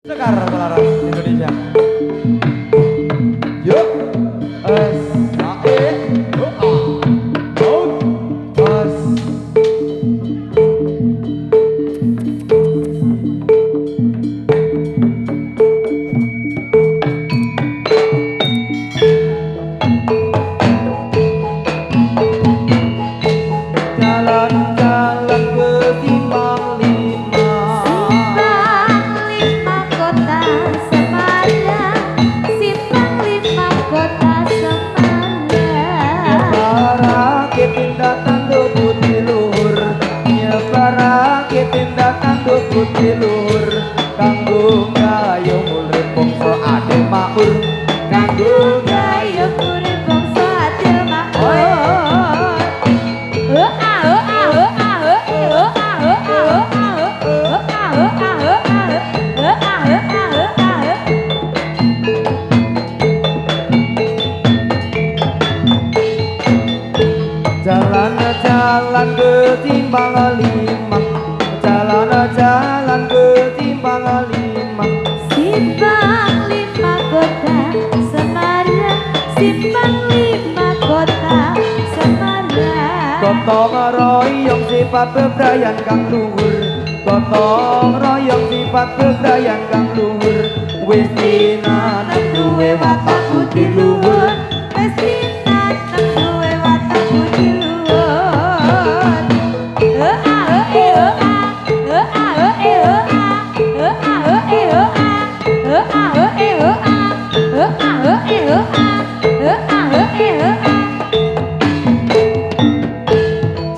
Sekar Selaras Indonesia. Yuk, doa, jalan-jalan ke Simpang Lima. Simpang Lima Kota Semarang, Simpang Lima Kota Semarang. Nyebarake tindakan do putih luhur, nyebarake tindakan do putih luhur. Kanggo gayung urip bangsa adil makmur, kanggo Gayung urip bangsa adil makmur. jalan-jalan ke Simpang Lima, jalan-jalan ke Simpang Lima. Simpang Lima Kota Semarang, Simpang Lima Kota Semarang. Gotong royong sifat bebrayan kang luhur, gotong royong sifat bebrayan kang luhur. Wis dinanem duwe watak budi luhur, Wis dinanem duwe watak budi luhur.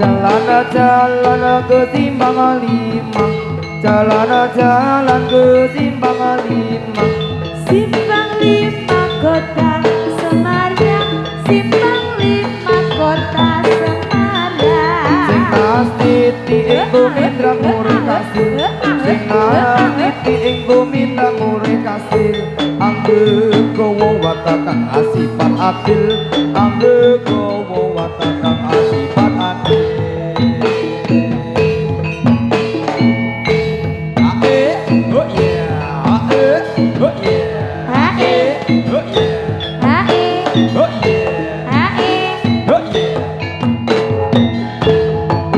jalan-jalan ke Simpang Lima, jalan-jalan ke Simpang Lima. Simpang Lima Kota Semarang, Simpang Lima Kota Semarang. Sing nastiti ing gumindra mure kasih, sing nastiti ing gumindra mure kasih. Anggekowo watakan asifat adil, anggekowo watakan asifat adil. Oh yeah, oh yeah, Hae, oh yeah, hae, oh yeah. hae.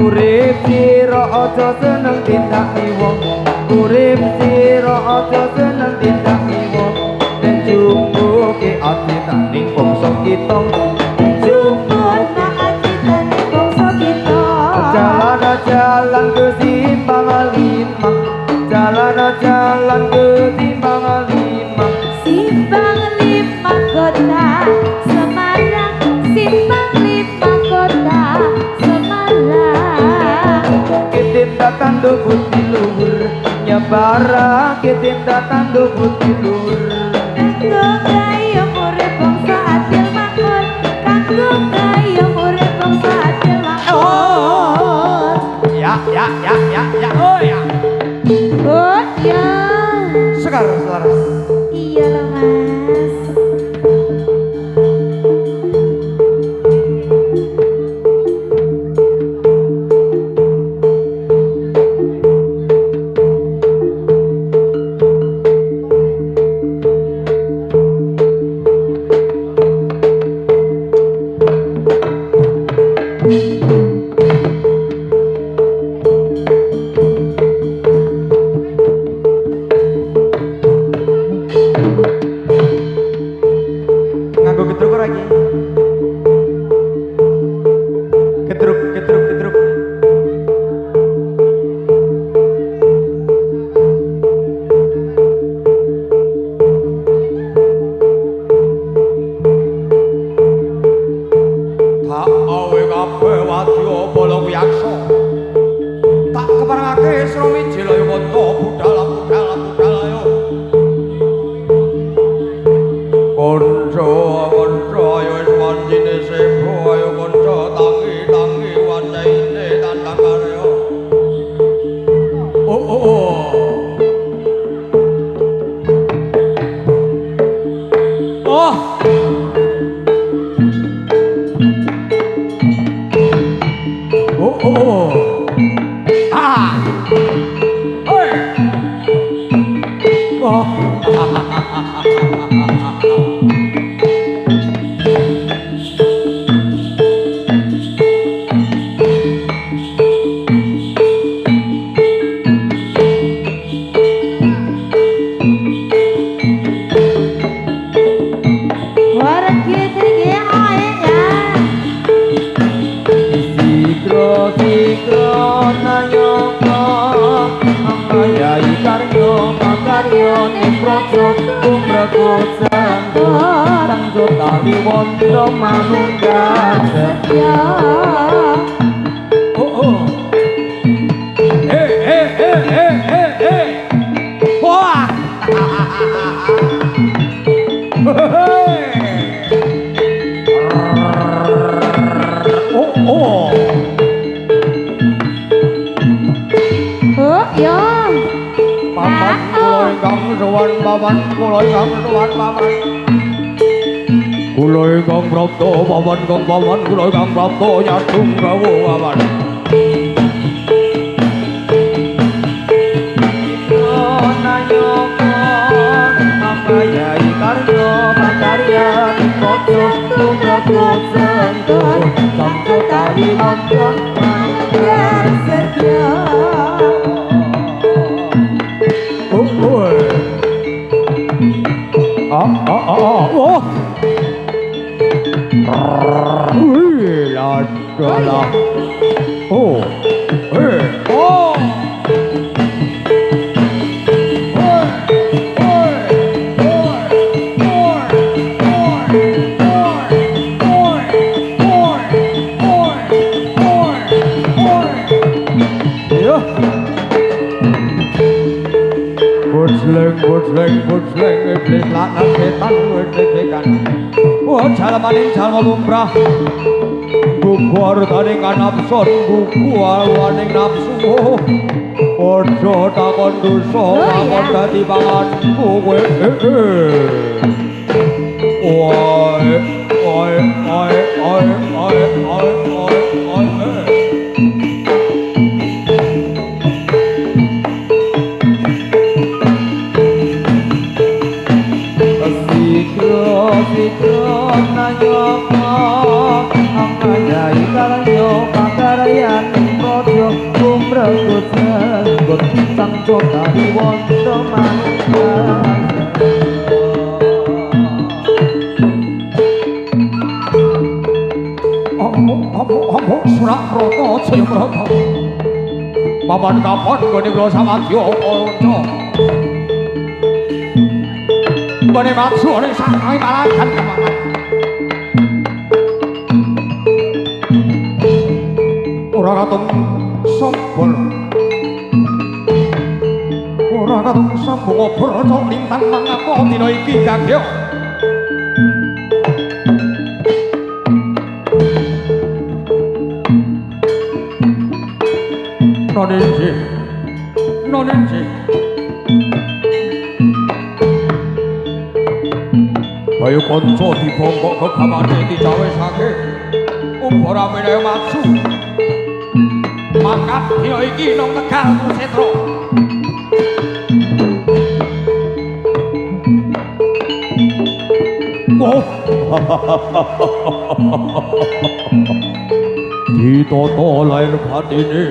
Urip sira aja seneng tindaki wong, urip sira aja seneng tindaki wong. Den jumbuke ati taning bangsa kita, Jumuna ati taning bangsa kita. jalan-jalan ke Simpang Lima, jalan-jalan ke Simpang Lima. Simpang Lima Kota Semarang, Simpang Lima Kota Semarang. Ketindakan do putih luhur, nyebarake tindakan do putih luhur. Kanggo gayung urip bangsa adil makmur, kanggo gayung urip bangsa adil makmur. Ya, oh ya. Oh ya, Sekar Selaras. iya lah mas. Wondo manunggal setya. Wah. Ya. Paman kula ingkang sowan paman kula ingkang sowan paman. Kula ingkang prapta paman kang paman kula ingkang prapta nyadung rawuh paman. Yai karya pakaryan koco tumraku sentuh samco tali monton manunggal setya. Adalah Butsleng iblis laknat setan wedhekan. Jalmaning jalma lumrah buku artaning kanapson buku awaning nafsu. Padha takon dosa takon dadi panganku kowe. Sang cotari wondo manunggal. Amuk Surakarta Jayabrata. Paman kapan gone kula samadya kanca. Gone maju ning sangkai malagan kemakan. Ora katon sampun. Ora katon sambung obrata lintang mangapa dina iki Gagya. Nonenji Bayu kanca dibongkok kegamane dicawesake umpara menehi maju mangkat dina iki nang Tegal Kusetra. Ditata lair batine.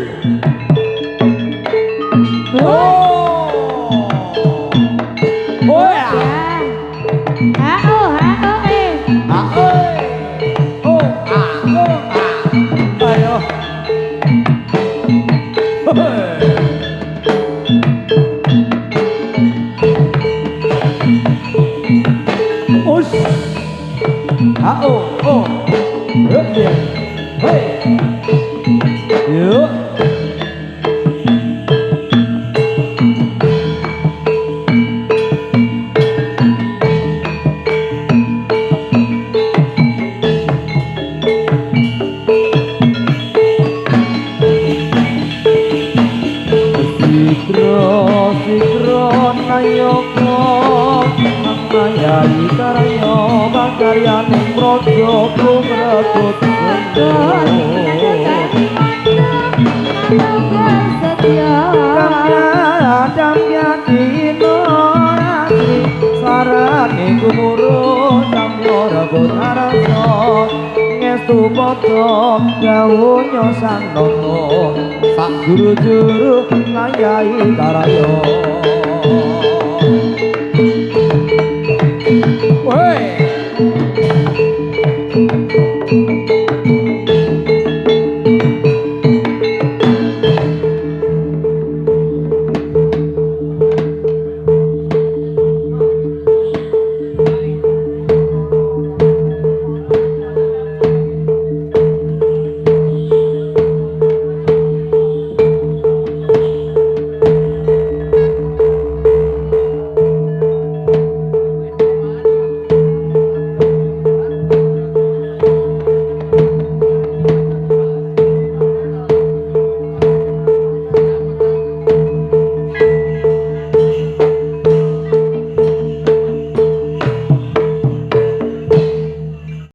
saestu padha dawuhnya sang nata sak juru-juru ngayahi karaya